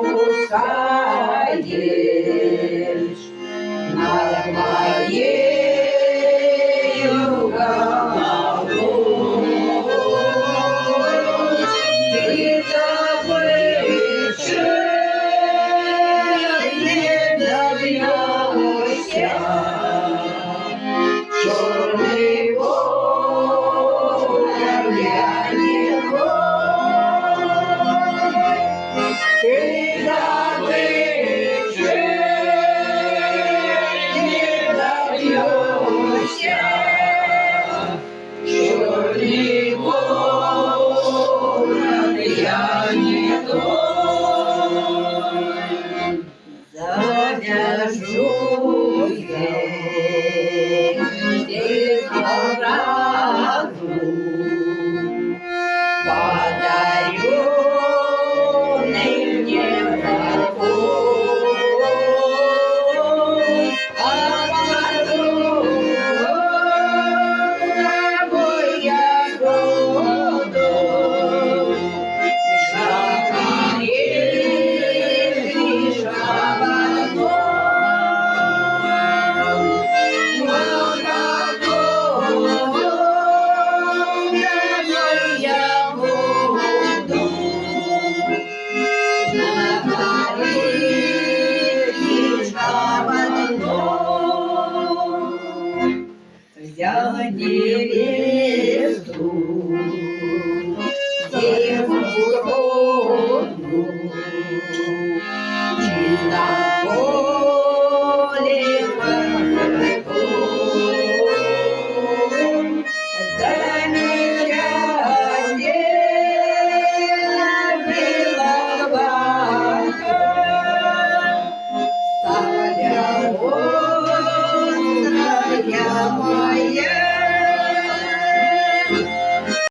пускаєш над моєю головою, ти запишеш, не доб'єшся. Чорний ворог, я не бой, ти запишеш, не доб'єшся. Чорний ворог, я не той, завяжу я сразу, подарю мне покой, а потом я буду я невесту, девку родную, в чистом поле пахнет, замечательно беловато, Соля острая моя.